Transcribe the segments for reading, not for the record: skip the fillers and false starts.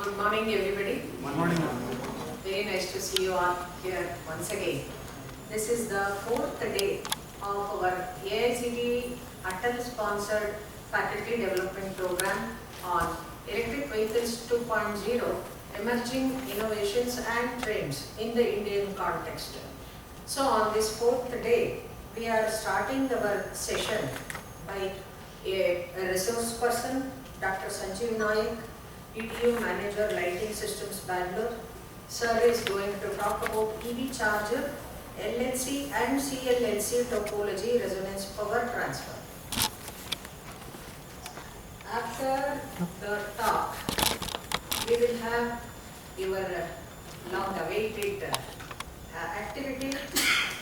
Good morning, everybody. Good morning. Very nice to see you all here once again. This is the 4th day of our AICTE ATAL sponsored faculty development program on electric vehicles 2.0, emerging innovations and trends in the Indian context. So on this 4th day, we are starting our session by a resource person, Dr. Sanjeev Nayak, ETU Manager Lighting Systems Bangalore. Sir is going to talk about EV charger, LLC and CLLC topology resonance power transfer. After the talk, we will have your long-awaited activity,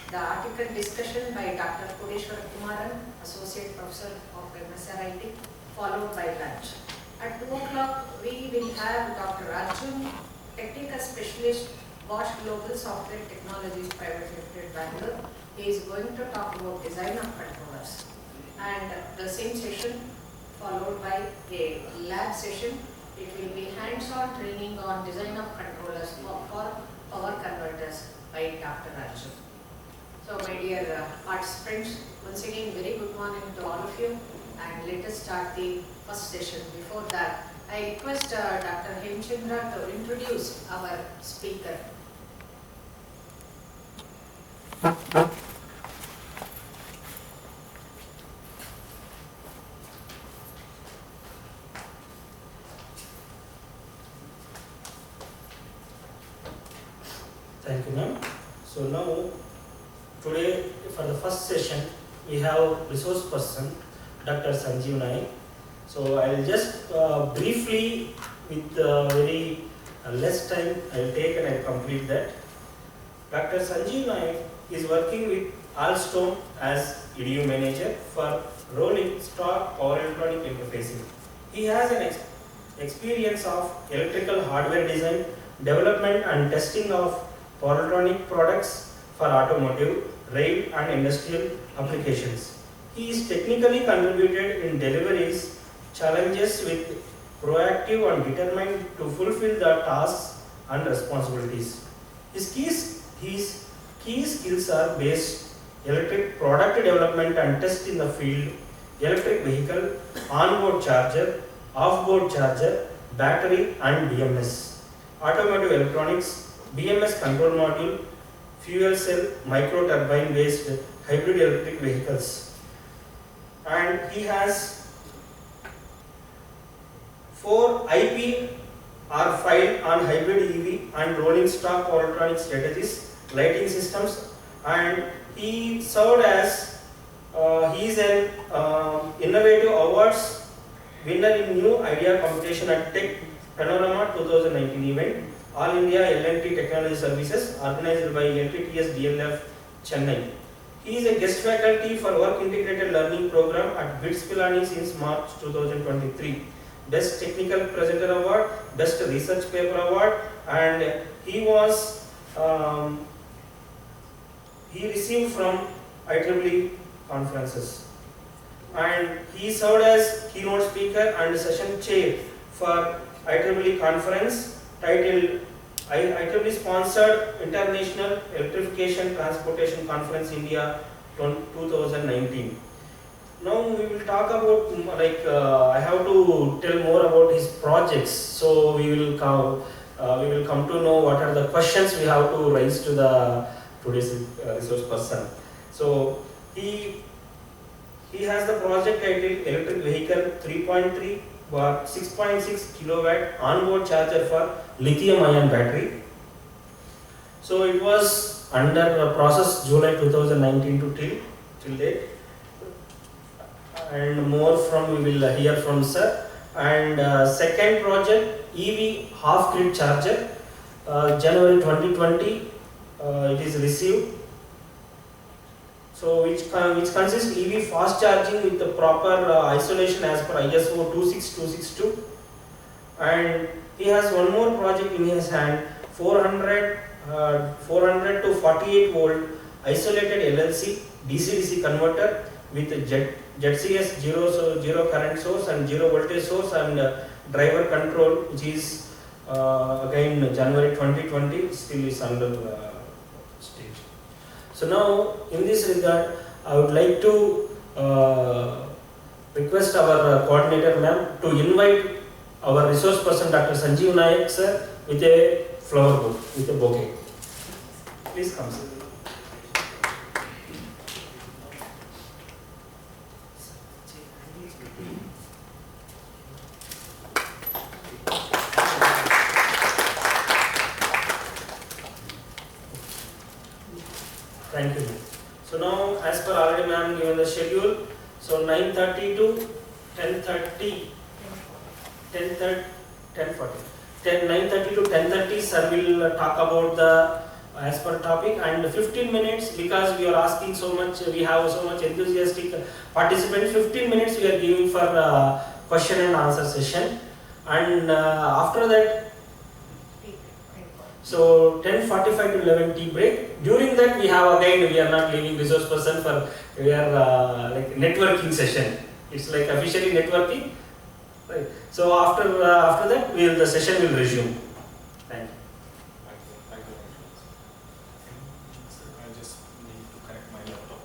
the article discussion by Dr. Kodeshwar Kumaran, Associate Professor of MSRIT, followed by lunch. At 2 o'clock, we will have Dr. Arjun, Technical Specialist, Bosch Global Software Technologies Private Limited, Bangalore. He is going to talk about design of controllers. And the same session followed by a lab session. It will be hands-on training on design of controllers for power converters by Dr. Arjun. So my dear participants, once again very good morning to all of you, and let us start the first session. Before that, I request Dr. Hemchandra to introduce our speaker. Thank you, ma'am. So now, today for the first session, we have resource person, Dr. Sanjeev Nayak. So I will just briefly, with very less time, I will take and I will complete that. Dr. Sanjeev Nayak is working with Alstom as EDU manager for rolling stock power electronic interfacing. He has an experience of electrical hardware design, development and testing of power electronic products for automotive, rail and industrial applications. He is technically contributed in deliveries, challenges with proactive and determined to fulfill the tasks and responsibilities. His key skills are based electric product development and test in the field, electric vehicle, on-board charger, off-board charger, battery and BMS, automotive electronics, BMS control module, fuel cell, micro turbine based hybrid electric vehicles. And he has 4 IP are filed on hybrid EV and rolling stock power electronic strategies, lighting systems, and he served as he is an innovative awards winner in new idea competition at Tech Panorama 2019 event, All India L&T Technology Services organized by LTTS DLF Chennai. He is a guest faculty for Work Integrated Learning Program at BITS Pilani since March 2023. Best Technical Presenter Award, Best Research Paper Award, and he was he received from IEEE conferences. And he served as keynote speaker and session chair for IEEE conference titled IEEE sponsored International Electrification Transportation Conference India 2019. Now we will talk about I have to tell more about his projects. So we will come to know what are the questions we have to raise to the today's resource person. So he has the project titled Electric Vehicle 3.3 or 6.6 kilowatt on-board charger for lithium-ion battery. So it was under process July 2019 to till date, and more from we will hear from sir. And second project, EV half-grid charger, January 2020, it is received. So which consists EV fast charging with the proper isolation as per ISO 26262. And he has one more project in his hand, 400 to 48 volt isolated LLC DC-DC converter with ZCS zero current source and zero voltage source and driver control, which is again January 2020, still is under stage. So now in this regard, I would like to request our coordinator ma'am to invite our resource person Dr. Sanjeev Nayak sir with a flower book, with a bouquet. Please come sir. Thank you. So now, as per already ma'am given the schedule, so 9:30 to 10:30, 9:30 to 10:30, sir will talk about the as per topic, and 15 minutes, because we are asking so much, we have so much enthusiastic participants. 15 minutes we are giving for question and answer session, and after that. So 10:45 to 11 tea break. During that we have again, we are not leaving resource person for, we are like networking session. It's like officially networking, right? So after that the session will resume. Thank you. Thank you. Sir, I just need to connect my laptop.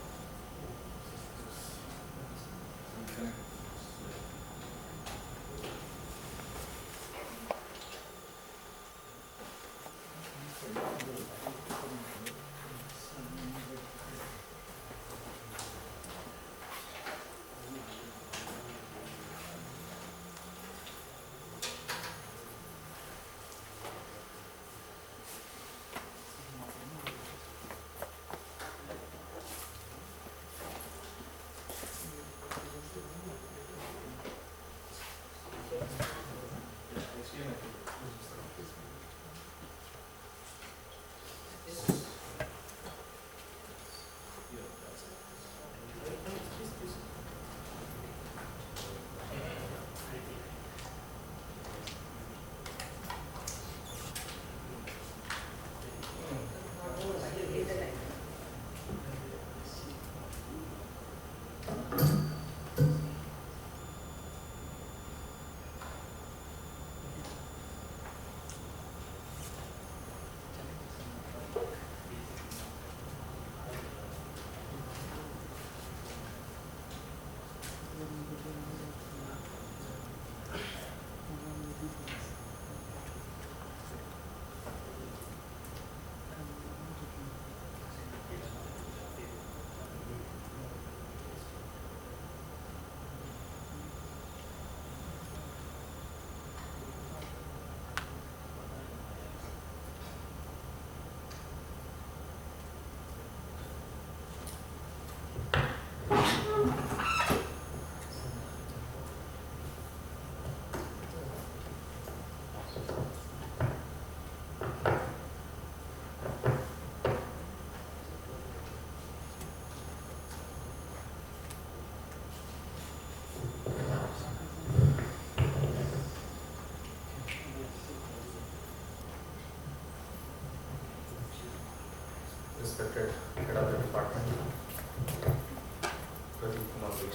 Respected head of the department,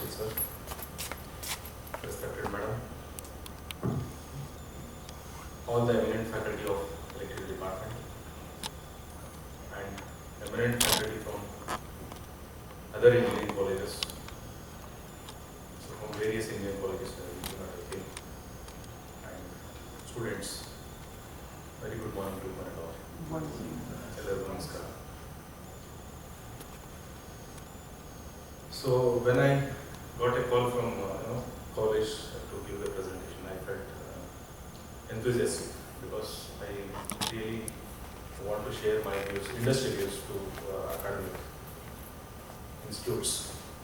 sir. Respected madam, all the eminent faculty of electrical department, and eminent faculty from other engineering colleges, so from various engineering colleges, and students. Very good morning to one and all. Namaskar. So when I got a call from college to give the presentation, I felt enthusiastic, because I really want to share my views, industry views, to academic institutes,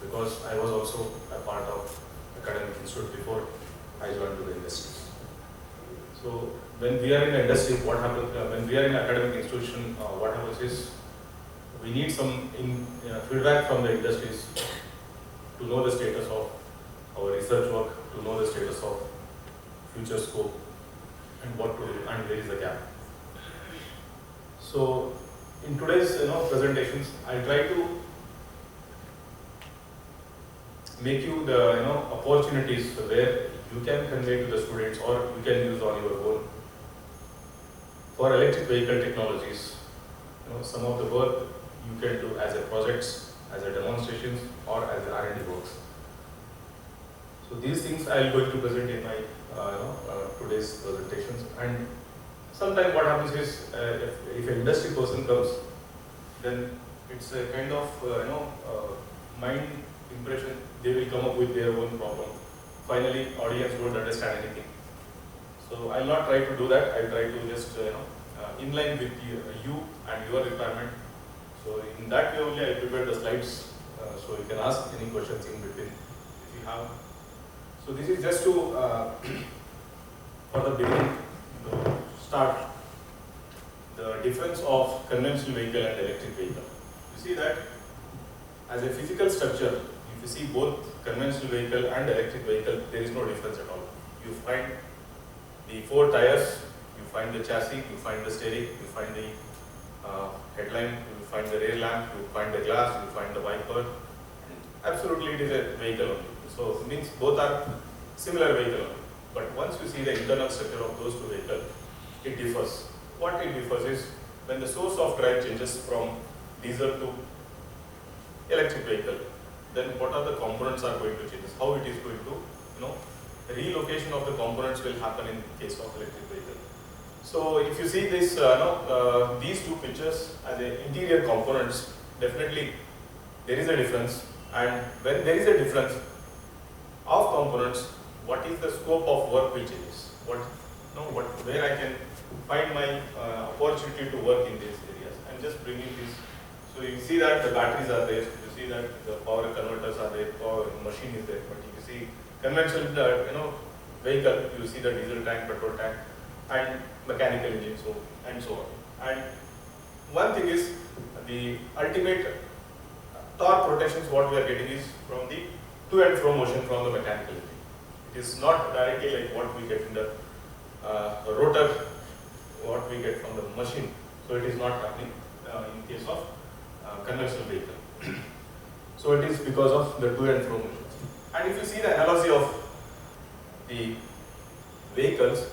because I was also a part of academic institute before I joined to the industry. So when we are in industry, what happens? When we are in academic institution, what happens is we need some feedback from the industries to know the status of our research work, to know the status of future scope, and what to do, and where is the gap. So in today's presentations, I try to make you the opportunities where you can convey to the students, or you can use on your own for electric vehicle technologies, some of the work you can do as a projects, as a demonstrations, or as a R&D works. So these things I am going to present in my today's presentations. And sometimes what happens is, if an industry person comes, then it's a kind of mind impression. They will come up with their own problem. Finally, audience won't understand anything. So I'll not try to do that. I'll try to just inline with you and your requirement. So in that way only I prepared the slides. So you can ask any questions in between if you have. So this is just to for the beginning start the difference of conventional vehicle and electric vehicle. You see that as a physical structure, if you see both conventional vehicle and electric vehicle, there is no difference at all. You find the 4 tires, you find the chassis, you find the steering, you find the headline, you find the rear lamp, you find the glass, you find the wiper. Absolutely, it is a vehicle only. So it means both are similar vehicle only. But once you see the internal structure of those 2 vehicles, it differs. What it differs is when the source of drive changes from diesel to electric vehicle, then what are the components are going to change? How it is going to, relocation of the components will happen in case of electric vehicle. So if you see this, these 2 pictures as the interior components, definitely there is a difference. And when there is a difference of components, what is the scope of work will change? Where I can find my opportunity to work in these areas. I'm just bringing this. So you see that the batteries are there. You see that the power converters are there. Power machine is there. But if you see conventional, vehicle, you see the diesel tank, petrol tank, and mechanical engine, and so on. And one thing is the ultimate torque protections. What we are getting is from the to and fro motion from the mechanical engine. It is not directly like what we get in the rotor, what we get from the machine. So it is not happening in case of conventional vehicle. So it is because of the to and fro motion. And if you see the analogy of the vehicles,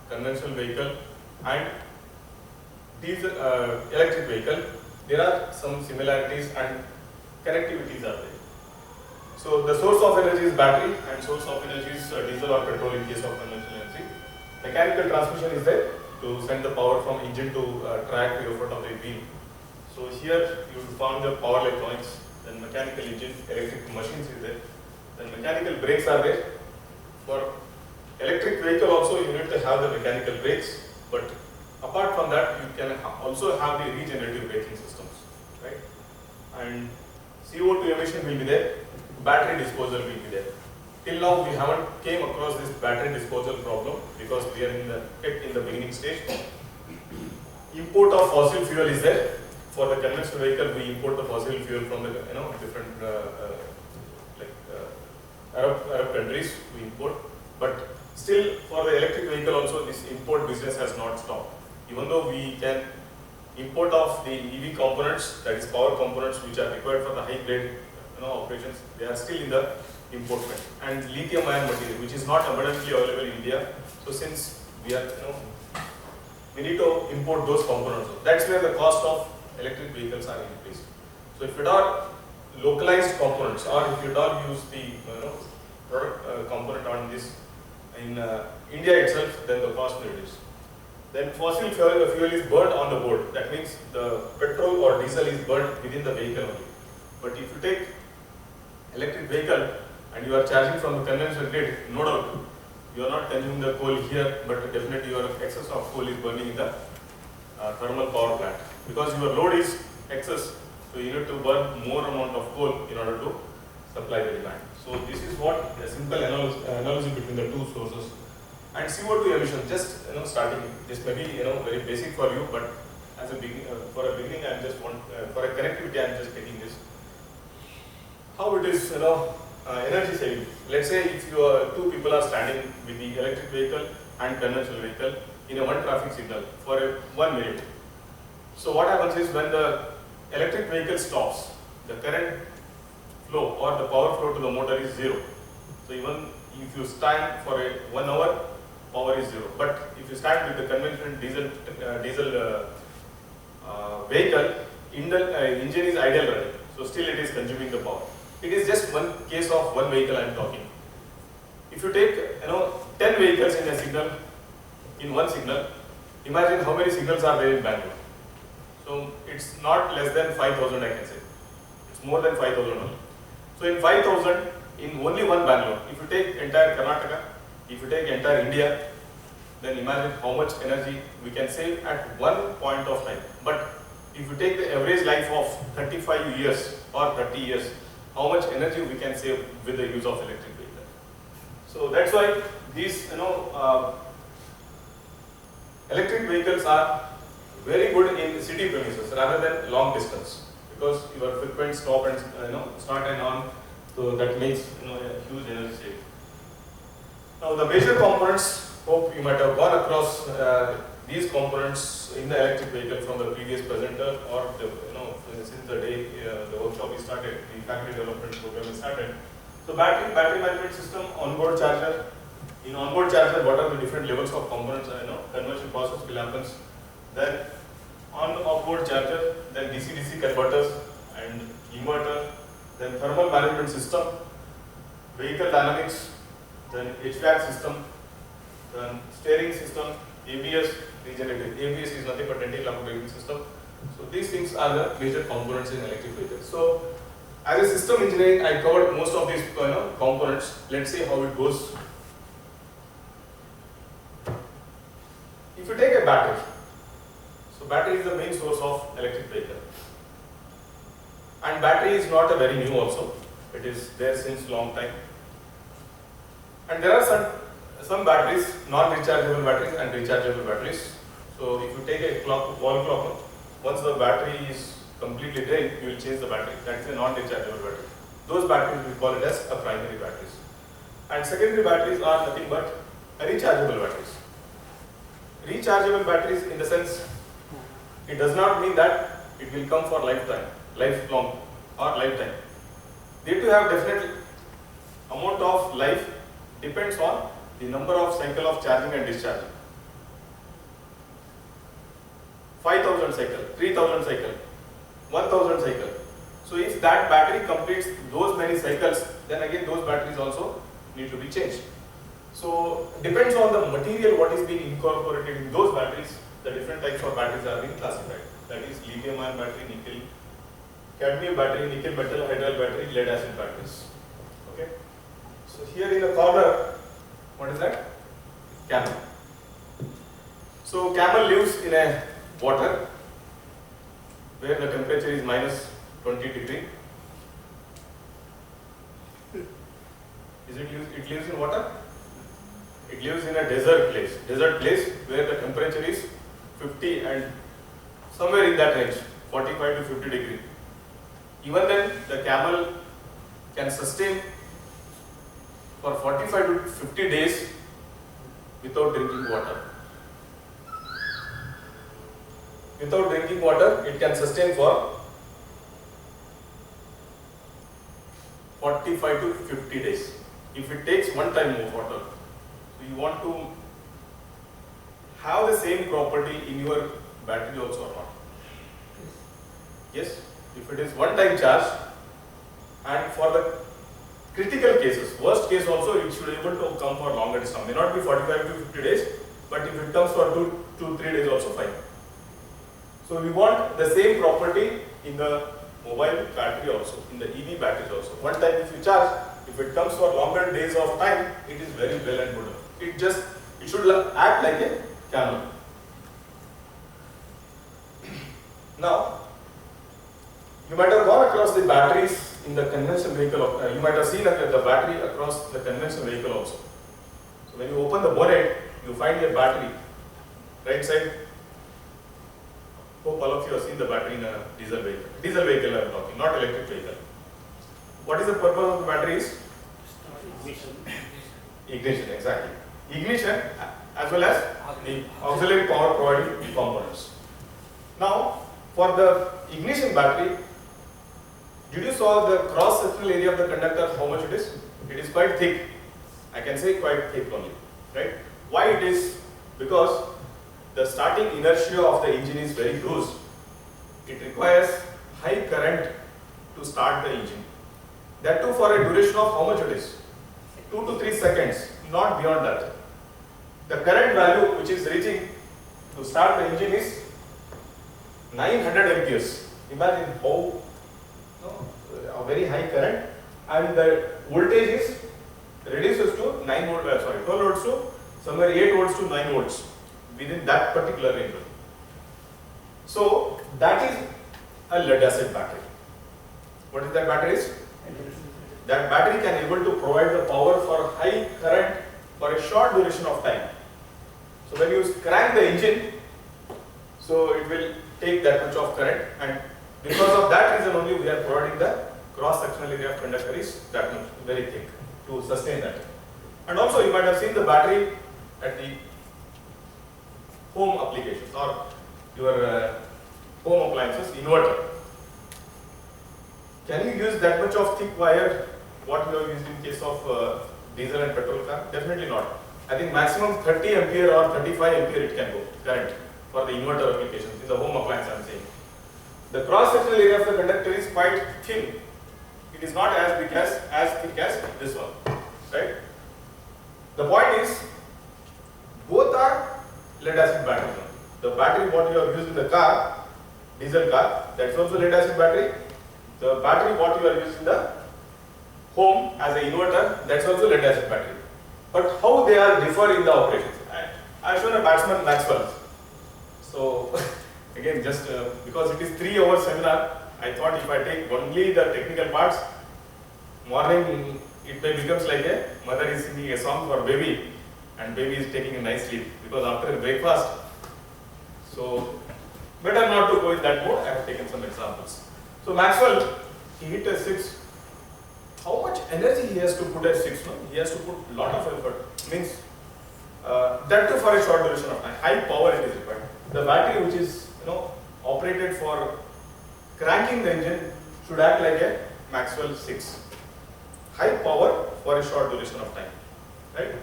conventional vehicle and diesel electric vehicle, there are some similarities and connectivities are there. So the source of energy is battery and source of energy is diesel or petrol in case of conventional energy. Mechanical transmission is there to send the power from engine to track to your foot of the wheel. So here you found the power electronics, then mechanical engine, electric machines is there, then mechanical brakes are there. For electric vehicle also you need to have the mechanical brakes, but apart from that you can also have the regenerative braking systems, right? And CO2 emission will be there, battery disposal will be there. Till now we haven't came across this battery disposal problem because we are in the beginning stage. Import of fossil fuel is there. For the conventional vehicle, we import the fossil fuel from the different Arab countries we import. But still, for the electric vehicle also, this import business has not stopped. Even though we can import of the EV components, that is power components, which are required for the high grade operations, they are still in the import phase. And lithium ion material, which is not abundantly available in India. So since we are, we need to import those components. That's where the cost of electric vehicles are increased. So if it are localized components, or if you don't use the product component on this in India itself, then the cost will reduce. Then fossil fuel is burned on the board. That means the petrol or diesel is burned within the vehicle only. But if you take electric vehicle and you are charging from the conventional grid, no doubt you are not consuming the coal here, but definitely your excess of coal is burning in the thermal power plant. Because your load is excess, so you need to burn more amount of coal in order to supply the demand. So this is what a simple analogy between the 2 sources. And CO2 emission, just starting, this may be very basic for you, but as a for a beginning, I just want for a connectivity, I am just taking this. How it is, energy saving. Let's say if you are 2 people are standing with the electric vehicle and conventional vehicle in a one traffic signal for 1 minute. So what happens is when the electric vehicle stops, the current flow or the power flow to the motor is 0. So even if you stand for 1 hour, power is zero. But if you start with the conventional diesel vehicle, engine is idle running, so still it is consuming the power. It is just one case of one vehicle I am talking. If you take 10 vehicles in a signal, in one signal, imagine how many signals are there in Bangalore. So it's not less than 5,000 I can say. It's more than 5,000 only. So in 5,000, in only one Bangalore, if you take entire Karnataka, if you take entire India, then imagine how much energy we can save at one point of time. But if you take the average life of 35 years or 30 years, how much energy we can save with the use of electric vehicle. So that's why these electric vehicles are very good in city premises rather than long distance, because your frequent stop and start and on, so that makes a huge energy saving. Now the major components, hope you might have gone across these components in the electric vehicle from the previous presenter, or since the day the workshop is started, the faculty development program is started. So battery management system, onboard charger. In onboard charger, what are the different levels of components? Conversion process will happen. Then on off-board charger, then DC-DC converters and inverter, then thermal management system, vehicle dynamics, then HVAC system, then steering system, ABS, regenerative. ABS is nothing but anti-cloud braking system. So these things are the major components in electric vehicles. So as a system engineering, I covered most of these components. Let's see how it goes. If you take a battery, so battery is the main source of electric vehicle. And battery is not a very new also. It is there since long time. And there are some batteries, non-rechargeable batteries and rechargeable batteries. So if you take a wall clock, once the battery is completely drained, you will change the battery. That is a non-rechargeable battery. Those batteries we call it as a primary batteries. And secondary batteries are nothing but rechargeable batteries. Rechargeable batteries, in the sense, it does not mean that it will come for lifelong or lifetime. They do have definite amount of life, depends on the number of cycle of charging and discharging. 5,000 cycle, 3,000 cycle, 1,000 cycle. So if that battery completes those many cycles, then again those batteries also need to be changed. So depends on the material what is being incorporated in those batteries, the different types of batteries are being classified. That is lithium ion battery, nickel, cadmium battery, nickel metal hydride battery, lead acid batteries. Okay. So here in the corner, what is that? Camel. So camel lives in a water where the temperature is minus 20 degree. It lives in water? It lives in a desert place where the temperature is 50 and somewhere in that range, 45 to 50 degree. Even then, the camel can sustain for 45 to 50 days without drinking water. Without drinking water, it can sustain for 45 to 50 days. If it takes one time more water, so you want to have the same property in your battery also or not? Yes. If it is one time charge, and for the critical cases, worst case also, it should be able to come for longer distance. May not be 45 to 50 days, but if it comes for 2 to 3 days also fine. So we want the same property in the mobile battery also, in the EV batteries also. One time if you charge, if it comes for longer days of time, it is very well and good. It should act like a camel. Now, you might have gone across the batteries in the conventional vehicle. You might have seen the battery across the conventional vehicle also. So when you open the bonnet, you find a battery right side. Hope all of you have seen the battery in a diesel vehicle. Diesel vehicle I am talking, not electric vehicle. What is the purpose of the batteries? Ignition, exactly. Ignition as well as the auxiliary power providing components. Now, for the ignition battery, did you saw the cross-sectional area of the conductor, how much it is? It is quite thick. I can say quite thick only, right? Why it is? Because the starting inertia of the engine is very huge. It requires high current to start the engine. That too for a duration of how much it is? 2 to 3 seconds, not beyond that. The current value which is reaching to start the engine is 900 amperes. Imagine how a very high current, and the voltage is reduces to 12 volts to somewhere 8 volts to 9 volts within that particular range. So that is a lead acid battery. What is that battery is? That battery can able to provide the power for high current for a short duration of time. So when you crank the engine, so it will take that much of current, and because of that reason only we are providing the cross-sectional area of conductor is that much, very thick to sustain that. And also you might have seen the battery at the home applications or your home appliances, inverter. Can you use that much of thick wire what we have used in case of diesel and petrol car? Definitely not. I think maximum 30 ampere or 35 ampere it can go current for the inverter applications in the home appliance I am saying. The cross-sectional area of the conductor is quite thin. It is not as big as thick as this one, right? The point is, both are lead acid batteries. The battery what you have used in the car, diesel car, that's also lead acid battery. The battery what you are using in the home as an inverter, that's also lead acid battery. But how they are differ in the operations? I have shown a batsman Maxwell. So again, just because it is 3-hour seminar, I thought if I take only the technical parts, morning it may becomes like a mother is singing a song for baby and baby is taking a nice sleep because after breakfast. So better not to go in that mode. I have taken some examples. So Maxwell, he hit a 6. How much energy he has to put at 6? No? He has to put a lot of effort. Means that too for a short duration of time. High power it is required. The battery which is operated for cranking the engine should act like a Maxwell 6. High power for a short duration of time, right?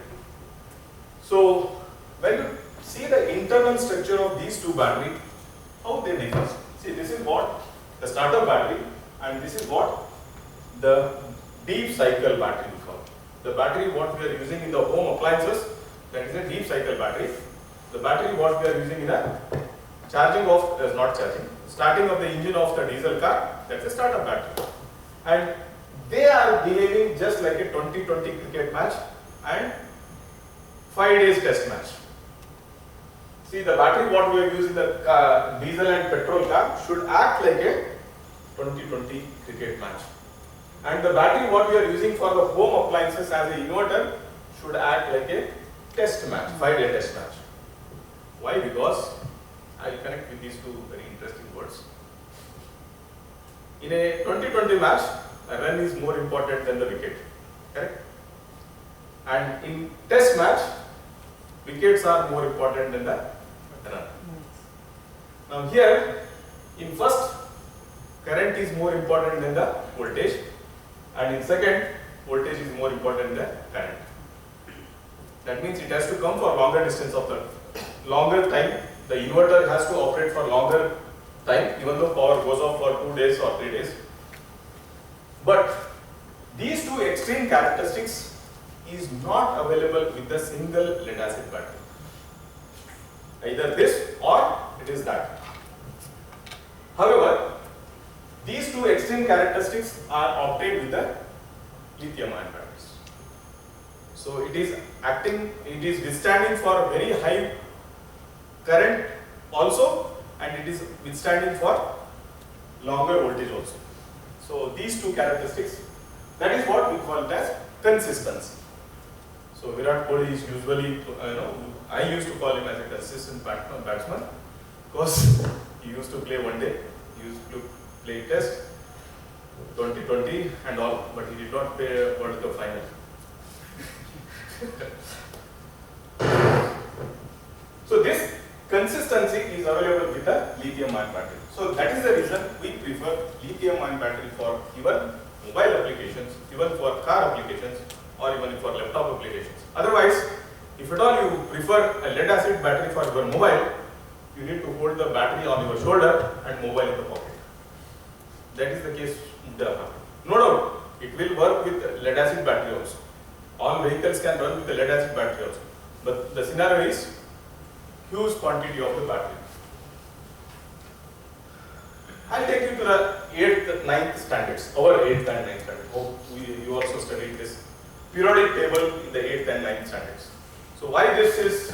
So when you see the internal structure of these two batteries, how they differ. See, this is what the starter battery, and this is what the deep cycle battery we call. The battery what we are using in the home appliances, that is a deep cycle battery. The battery what we are using in a charging of, not charging, starting of the engine of the diesel car, that's a starter battery. And they are behaving just like a 2020 cricket match and 5 days test match. See, the battery what we are using in the diesel and petrol car should act like a 2020 cricket match. And the battery what we are using for the home appliances as an inverter should act like a test match, 5-day test match. Why? Because I will connect with these two very interesting words. In a 2020 match, a run is more important than the wicket, correct? And in test match, wickets are more important than the run. Now here, in first, current is more important than the voltage, and in second, voltage is more important than current. That means it has to come for longer distance of the longer time. The inverter has to operate for longer time, even though power goes off for 2 days or 3 days. But these two extreme characteristics is not available with the single lead acid battery. Either this or it is that. However, these two extreme characteristics are obtained with the lithium-ion batteries. So it is acting, it is withstanding for very high current also, and it is withstanding for longer voltage also. So these two characteristics, that is what we call it as consistency. So Virat Kohli is usually, I used to call him as a consistent batsman because he used to play one day, he used to play test, 2020 and all, but he did not play a World Cup final. So this consistency is available with the lithium-ion battery. So that is the reason we prefer lithium-ion battery for even mobile applications, even for car applications, or even for laptop applications. Otherwise, if at all you prefer a lead acid battery for your mobile, you need to hold the battery on your shoulder and mobile in the pocket. That is the case. No doubt, it will work with lead acid battery also. All vehicles can run with the lead acid battery also. But the scenario is huge quantity of the battery. I'll take you to the 8th, 9th standards, our 8th and 9th standards. Hope you also studied this periodic table in the 8th and 9th standards. So why this is,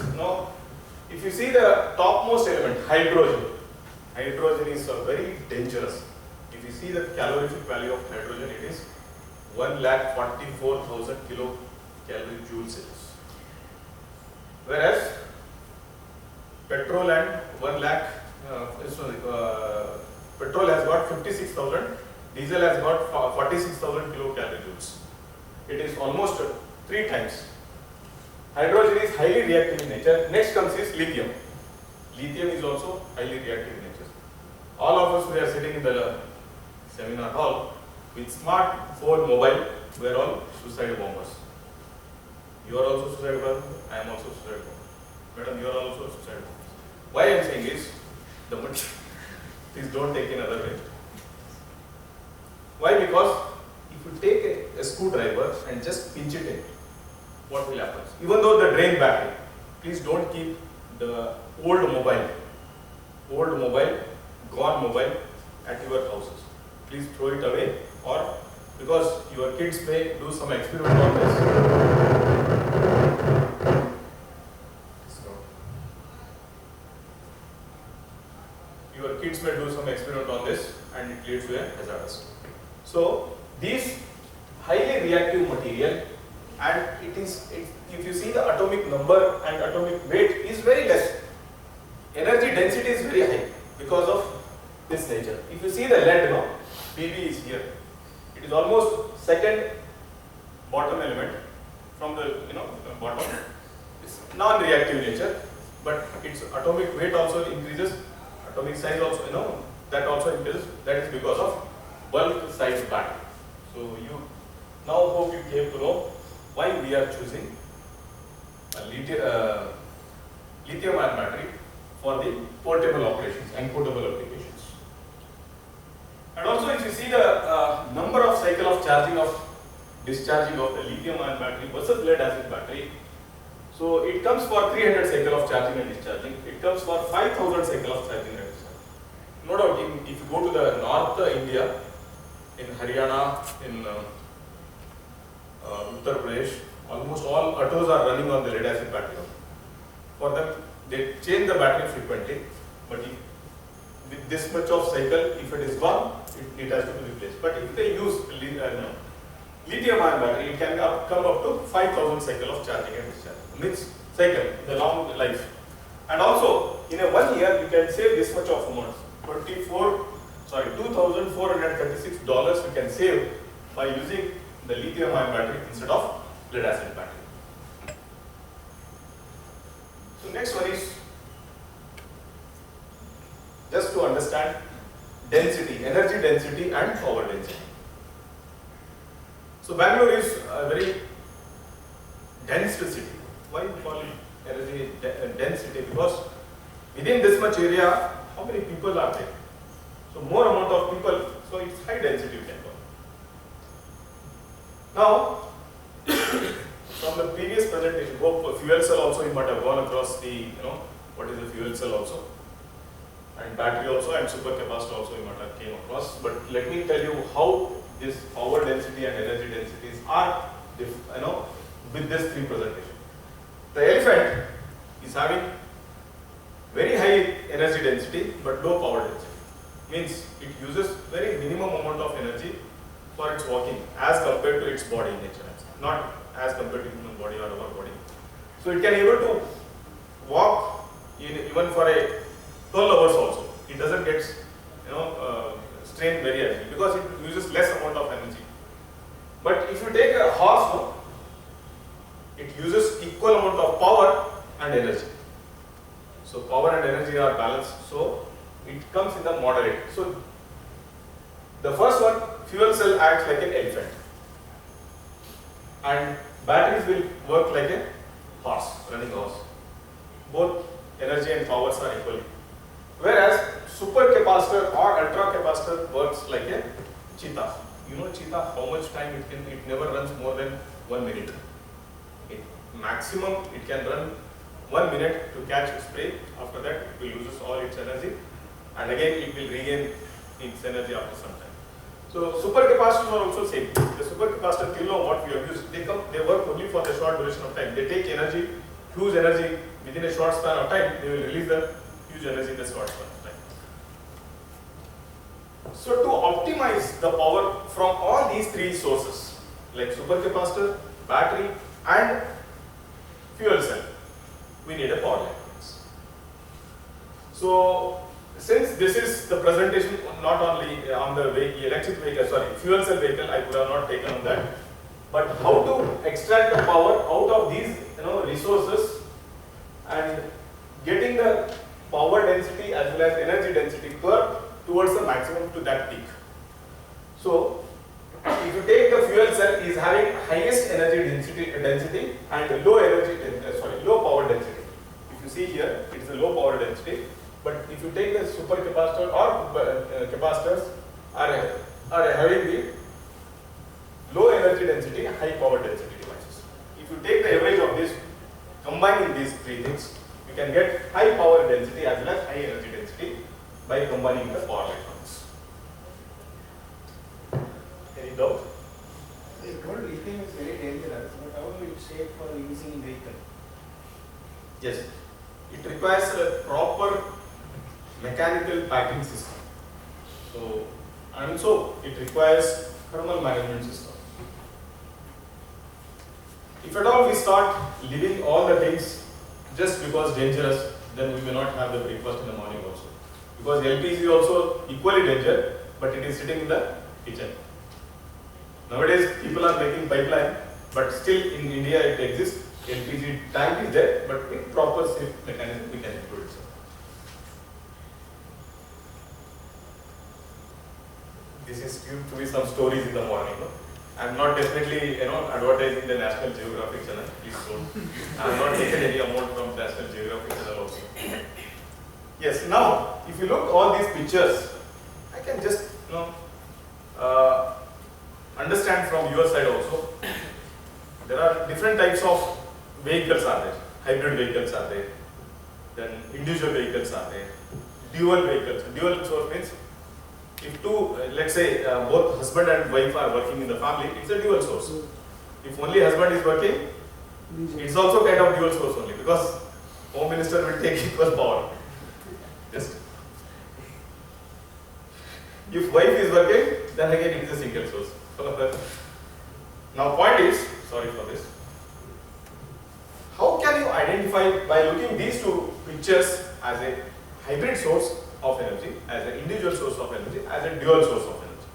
if you see the topmost element, hydrogen. Hydrogen is very dangerous. If you see the calorific value of hydrogen, it is 1,44,000 kilocalorie joule cells. Whereas petrol and petrol has got 56,000, diesel has got 46,000 kilocalorie joules. It is almost 3 times. Hydrogen is highly reactive in nature. Next comes is lithium. Lithium is also highly reactive in nature. All of us, we are sitting in the seminar hall with smartphone mobile, we are all suicide bombers. You are also suicide bomber, I am also suicide bomber. Madam, you are also suicide bombers. Why I am saying is, please don't take in other way. Why? Because if you take a screwdriver and just pinch it in, what will happen? Even though the drain battery, please don't keep the old mobile, gone mobile at your houses. Please throw it away, or because your kids may do some experiment on this. Your kids may do some experiment on this and it leads to a hazardous. So these highly reactive material, and if you see the atomic number and atomic weight is very less. Energy density is very high because of this nature. If you see the lead now, Pb is here. It is almost second bottom element from the bottom. It's non-reactive nature, but its atomic weight also increases. Atomic size also, that also increases. That is because of bulk size battery. So you now hope you came to know why we are choosing a lithium-ion battery for the portable operations and portable applications. And also, if you see the number of cycle of charging discharging of the lithium-ion battery versus lead-acid battery, so it comes for 300 cycle of charging and discharging. It comes for 5,000 cycle of charging and discharging. No doubt, if you go to the North India, in Haryana, in Uttar Pradesh, almost all autos are running on the lead-acid battery. For them, they change the battery frequently, but with this much of cycle, if it is gone, it has to be replaced. But if they use lithium-ion battery, it can come up to 5,000 cycle of charging and discharging. Means cycle, the long life. And also, in a 1 year, you can save this much of amount. $2,436 we can save by using the lithium-ion battery instead of lead-acid battery. So next one is just to understand density, energy density and power density. So Bangalore is a very dense city. Why we call it energy density? Because within this much area, how many people are there? So more amount of people, so it's high density you can call. Now, from the previous presentation, hope fuel cell also you might have gone across the, what is the fuel cell also, and battery also, and supercapacitor also you might have came across. But let me tell you how this power density and energy densities are, with this 3 presentation. The elephant is having very high energy density but low power density. Means it uses very minimum amount of energy for its walking as compared to its body in nature, not as compared to human body or our body. So it can able to walk even for a 12 hours also. It doesn't get strained very easily because it uses less amount of energy. But if you take a horse, it uses equal amount of power and energy. So power and energy are balanced. So it comes in the moderate. So the first one, fuel cell acts like an elephant, and batteries will work like a horse, running horse. both energy and powers are equal. Whereas supercapacitor or ultracapacitor works like a cheetah. You know cheetah, how much time it can, it never runs more than 1 minute. Maximum it can run 1 minute to catch its prey. After that it will lose all its energy and again it will regain its energy after some time. So supercapacitors are also same. The supercapacitor till now what we have used, they work only for the short duration of time. They take energy, huge energy within a short span of time, they will release the huge energy in the short span of time. So to optimize the power from all these three sources like supercapacitor, battery and fuel cell, we need a power electronics. So since this is the presentation not only on the electric vehicle, fuel cell vehicle, I could have not taken on that, but how to extract the power out of these resources and getting the power density as well as energy density towards the maximum to that peak. So if you take the fuel cell is having highest energy density and low power density. If you see here, it is a low power density. But if you take the supercapacitor or capacitors are having the low energy density, high power density devices. If you take the average of this, combining these three things, you can get high power density as well as high energy density by combining the power electrons. Any doubt? The gold lithium is very dangerous, but how will it safe for using in vehicle? Yes, it requires a proper mechanical packing system. So, and also it requires thermal management system. If at all we start leaving all the things just because dangerous, then we may not have the breakfast in the morning also. Because LPG is also equally dangerous, but it is sitting in the kitchen. Nowadays people are making pipeline, but still in India it exists. LPG tank is there, but with proper safe mechanism we can include it. This is due to be some stories in the morning. No? I am not definitely advertising the National Geographic Channel. Please don't. I have not taken any amount from National Geographic Channel also. Yes. Now, if you look all these pictures, I can just understand from your side also. There are different types of vehicles are there. Hybrid vehicles are there. Then individual vehicles are there. Dual vehicles. Dual source means if two, let's say both husband and wife are working in the family, it's a dual source. If only husband is working, it's also kind of dual source only because Home Minister will take equal power. Just if wife is working, then again it is a single source. Now point is, sorry for this, how can you identify by looking these two pictures as a hybrid source of energy, as an individual source of energy, as a dual source of energy?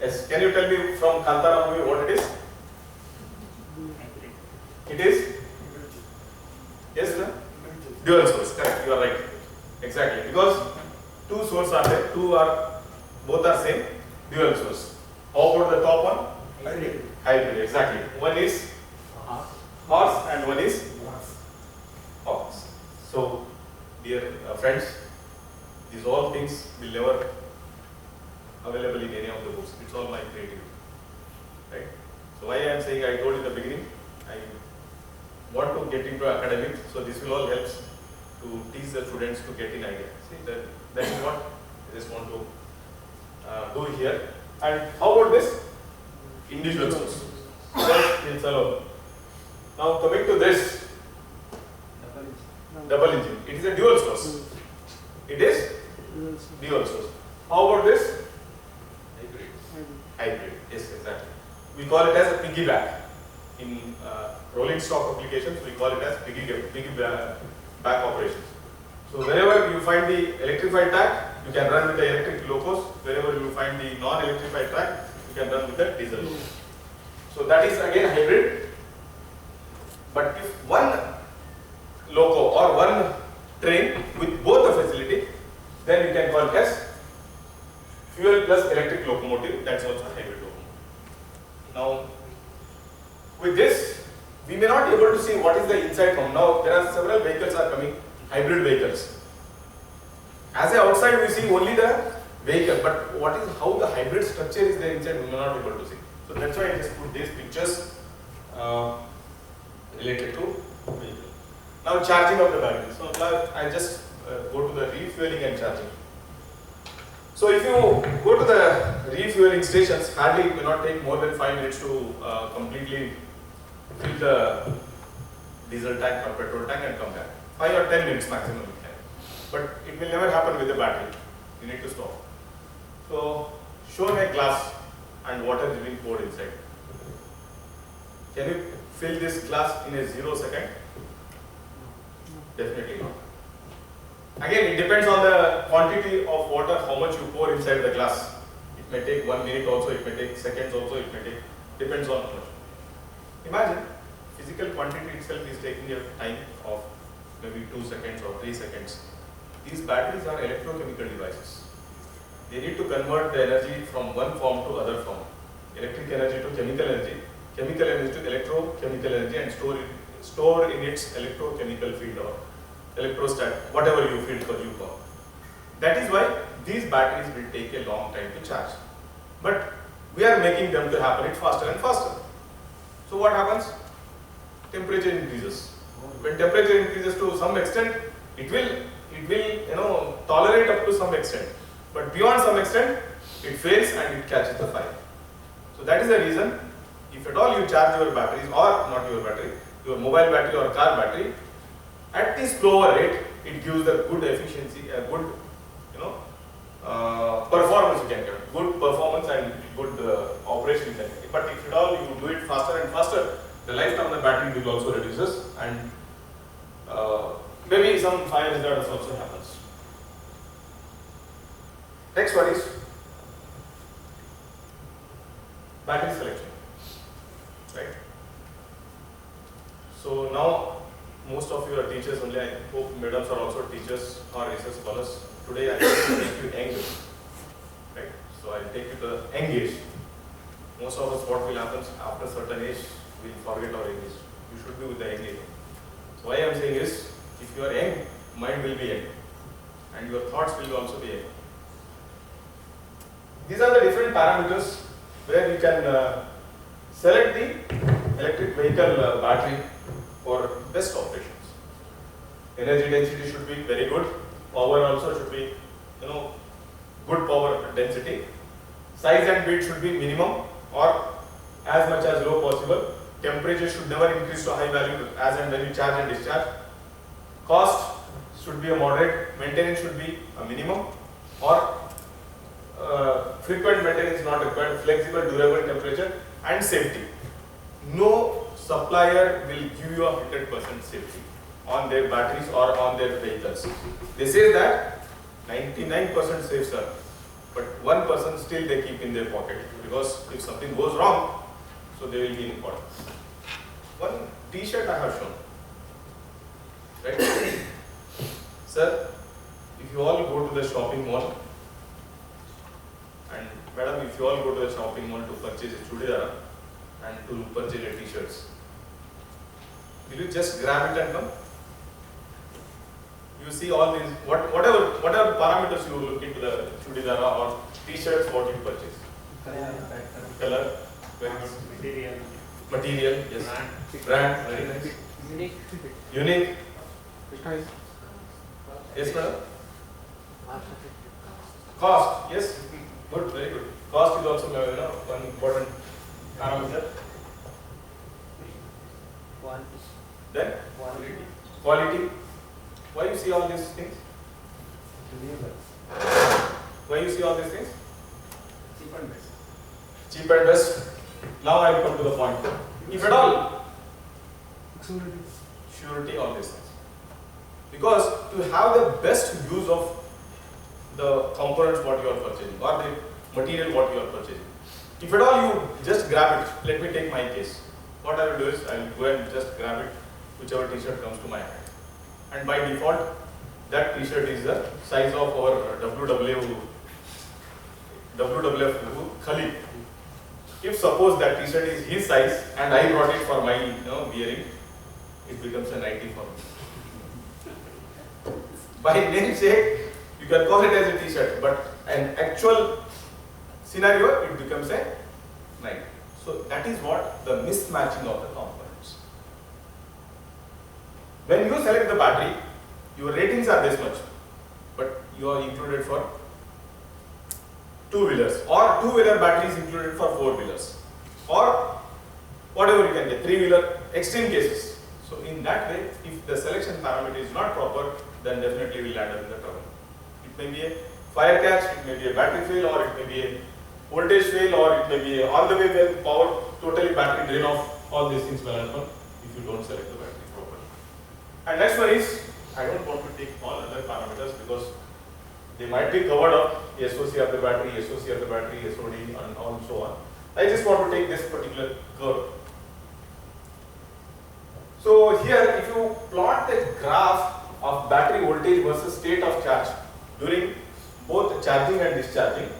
Yes, can you tell me from Kantara movie what it is? It is? Yes, sir? Dual source, correct, you are right. Exactly, because two sources are there, both are same, dual source. How about the top one? Hybrid. Hybrid, exactly. One is horse and one is ox. So, dear friends, these all things will never available in any of the books. It's all my creativity, right? So why I am saying, I told in the beginning, I want to get into academics. So this will all help to teach the students to get in idea. See that is what I just want to do here. And how about this individual source? It's alone. Now coming to this double engine, it is a dual source. It is dual source. How about this? Hybrid. Hybrid. Yes, exactly. We call it as a piggyback. In rolling stock applications, we call it as piggyback operations. So wherever you find the electrified track, you can run with the electric locos. Wherever you find the non-electrified track, you can run with the diesel locos. So that is again hybrid. But if one loco or one train with both the facility, then you can call it as fuel plus electric locomotive. That's also a hybrid locomotive. Now, with this, we may not be able to see what is the inside form. Now there are several vehicles are coming, hybrid vehicles. As a outside we see only the vehicle, but what is how the hybrid structure is there inside we may not be able to see. So that's why I just put these pictures related to vehicle. Now charging of the battery. So now I just go to the refueling and charging. So if you go to the refueling stations, hardly it may not take more than 5 minutes to completely fill the diesel tank or petrol tank and come back. 5 or 10 minutes maximum time. But it will never happen with the battery. You need to stop. So show me a glass and water is being poured inside. Can you fill this glass in a 0 second? Definitely not. Again, it depends on the quantity of water, how much you pour inside the glass. It may take 1 minute also, it may take seconds also, it may take, depends on how much. Imagine, physical quantity itself is taking a time of maybe 2 seconds or 3 seconds. These batteries are electrochemical devices. They need to convert the energy from one form to other form. Electric energy to chemical energy to electrochemical energy, and store in its electrochemical field or electrostat, whatever you field for you call. That is why these batteries will take a long time to charge. But we are making them to happen it faster and faster. So what happens? Temperature increases. When temperature increases to some extent, it will tolerate up to some extent. But beyond some extent, it fails and it catches the fire. So that is the reason, if at all you charge your batteries, or not your battery, your mobile battery or car battery, at this slower rate, it gives the good efficiency, a good performance you can get, good performance and good operation you can get. But if at all you do it faster and faster, the lifetime of the battery will also reduces, and maybe some fire hazard also happens. Next one is battery selection, right? So now most of you are teachers only. I hope madams are also teachers or research scholars. Today I will take you young, right? So I will take you to the young age. Most of us, what will happen after certain age, we will forget our age. You should be with the young age. So why I am saying is, if you are young, mind will be young, and your thoughts will also be young. These are the different parameters where you can select the electric vehicle battery for best operations. Energy density should be very good. Power also should be, good power density. Size and weight should be minimum or as much as low possible. Temperature should never increase to high value as and when you charge and discharge. Cost should be a moderate. Maintenance should be a minimum, or frequent maintenance not required. Flexible, durable temperature, and safety. No supplier will give you 100% safety on their batteries or on their vehicles. They say that 99% safe, sir, but 1% still they keep in their pocket, because if something goes wrong, so they will be in court. One T-shirt I have shown, right? Sir, if you all go to the shopping mall, and madam, if you all go to the shopping mall to purchase a chudidar and to purchase a T-shirts, will you just grab it and come? You see all these, whatever parameters you look into the chudidar or T-shirts, what you purchase? Color, very good. Material, yes. Brand, very nice. Unique. Yes, madam. Cost, yes. Good, very good. Cost is also one important parameter. Then quality. Why you see all these things? Why you see all these things? Cheap and best. Cheap and best. Now I will come to the point. If at all, surety, all these things. Because to have the best use of the components what you are purchasing or the material what you are purchasing. If at all you just grab it, let me take my case. What I will do is I will go and just grab it, whichever T-shirt comes to my hand. And by default, that T-shirt is the size of our WWF Khali. if suppose that t-shirt is his size and I brought it for my wearing, it becomes a 90 for me. By namesake, you can call it as a t-shirt, but an actual scenario, it becomes a 90. So that is what the mismatching of the components. When you select the battery, your ratings are this much, but you are included for two-wheelers, or two-wheeler battery is included for four-wheelers, or whatever you can get, three-wheeler, extreme cases. So in that way, if the selection parameter is not proper, then definitely we will land up in the trouble. It may be a fire catch, it may be a battery fail, or it may be a voltage fail, or it may be a all the way well power, totally battery drain off. All these things will happen if you don't select the battery properly. And next one is, I don't want to take all other parameters because they might be covered up, SOC of the battery, SOC of the battery, SOD, and all so on. I just want to take this particular curve. So here, if you plot the graph of battery voltage versus state of charge during both charging and discharging,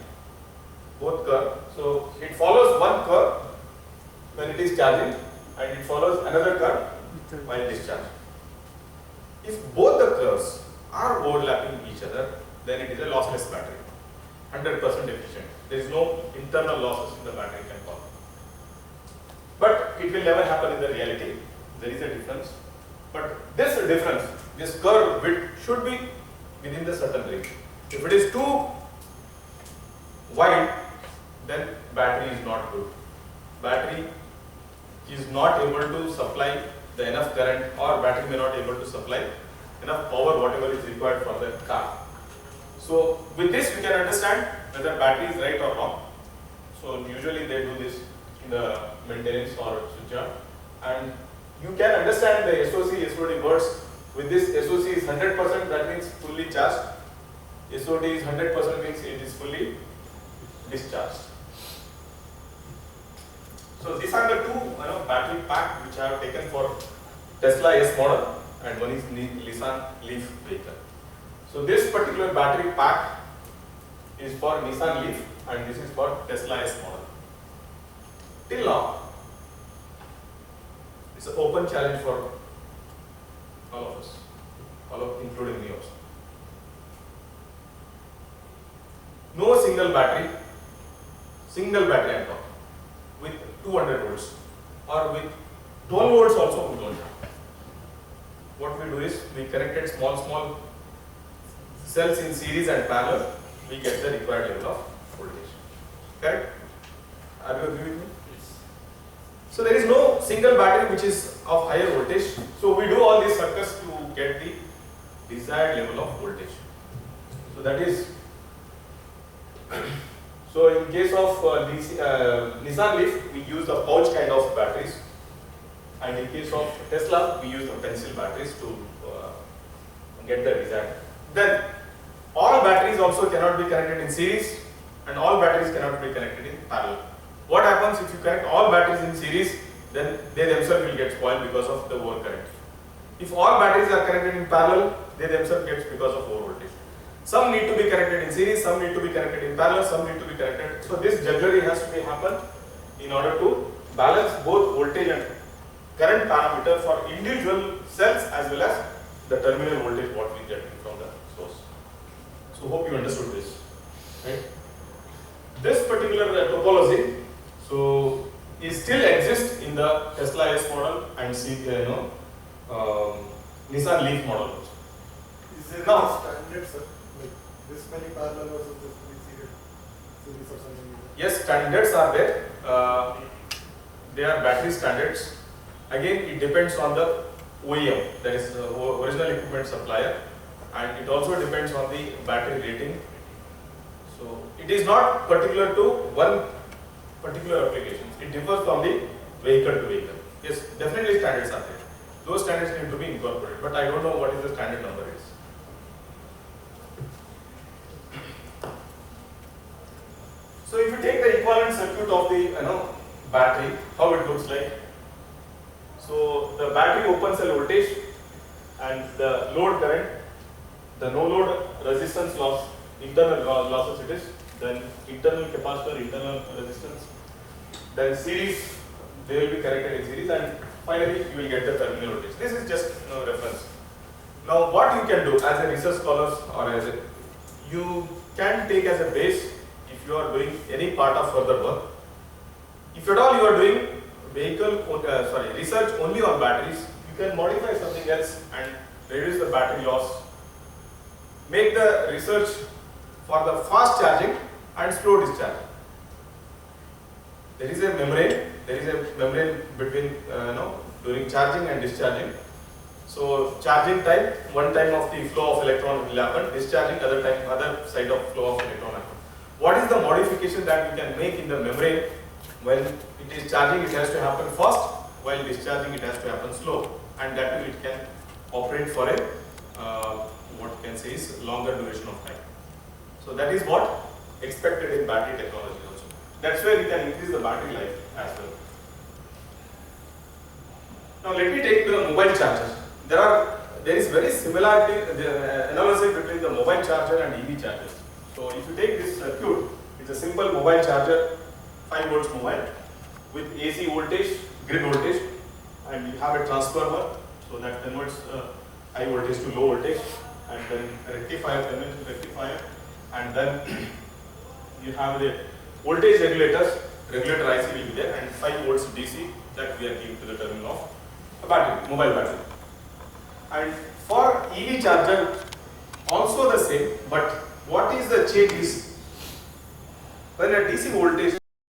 both curve. So it follows one curve when it is charging, and it follows another curve while discharging. If both the curves are overlapping each other, then it is a lossless battery, 100% efficient. There is no internal losses in the battery can call. But it will never happen in the reality. There is a difference. But this difference, this curve width should be within the certain range. If it is too wide, then battery is not good. Battery is not able to supply the enough current, or battery may not able to supply enough power whatever is required for the car. So with this we can understand whether battery is right or wrong. So usually they do this in the maintenance or switch off, and you can understand the SOC, SOD words. With this, SOC is 100%, that means fully charged. SOD is 100% means it is fully discharged. So these are the two battery pack which I have taken for Tesla S model, and one is Nissan Leaf vehicle. So this particular battery pack is for Nissan Leaf, and this is for Tesla S model. Till now, it's an open challenge for all of us, including me also. No single battery I'm talking, with 200 volts or with 12 volts also we don't have. What we do is we connected small cells in series and parallel, we get the required level of voltage. Correct? Are you agree with me? Yes. So there is no single battery which is of higher voltage. So we do all these circuits to get the desired level of voltage. So that is. So in case of Nissan Leaf, we use the pouch kind of batteries, and in case of Tesla, we use the pencil batteries to get the desired. Then all batteries also cannot be connected in series, and all batteries cannot be connected in parallel. What happens if you connect all batteries in series? Then they themselves will get spoiled because of the overcurrent. If all batteries are connected in parallel, they themselves get because of overvoltage. Some need to be connected in series, some need to be connected in parallel, some need to be connected. So this jugglery has to be happen in order to balance both voltage and current parameter for individual cells as well as the terminal voltage what we get from the source. So hope you understood this. Right? This particular topology is still exists in the Tesla S model and Nissan Leaf model. Is there Now, any standard, sir? Like this many parallel versus this many series or something like that? Yes, standards are there. They are battery standards. Again, it depends on the OEM, that is the original equipment supplier, and it also depends on the battery rating. So it is not particular to one particular application. It differs from the vehicle to vehicle. Yes, definitely standards are there. Those standards need to be incorporated, but I don't know what is the standard number is. So if you take the equivalent circuit of the battery, how it looks like. So the battery open cell voltage and the load current, the no load resistance loss, internal losses it is, then internal capacitor, internal resistance, then series, they will be connected in series, and finally you will get the terminal voltage. This is just reference. Now what you can do as a research scholar, or as a, you can take as a base if you are doing any part of further work. If at all you are doing research only on batteries, you can modify something else and reduce the battery loss. Make the research for the fast charging and slow discharge. There is a membrane between during charging and discharging. So charging time, one time of the flow of electron will happen, discharging other side of flow of electron happen. What is the modification that we can make in the membrane? When it is charging, it has to happen fast, while discharging it has to happen slow, and that way it can operate for a what you can say is longer duration of time. So that is what expected in battery technology also. That's where we can increase the battery life as well. Now let me take the mobile charger. There is very similarity, the analogy between the mobile charger and EV chargers. So if you take this circuit, it's a simple mobile charger, 5 volts mobile, with AC voltage, grid voltage, and you have a transformer, so that converts high voltage to low voltage, and then rectifier, and then you have the voltage regulators, regulator IC will be there, and 5 volts DC that we are giving to the terminal of a battery, mobile battery. And for EV charger, also the same, but what is the change is when a DC voltage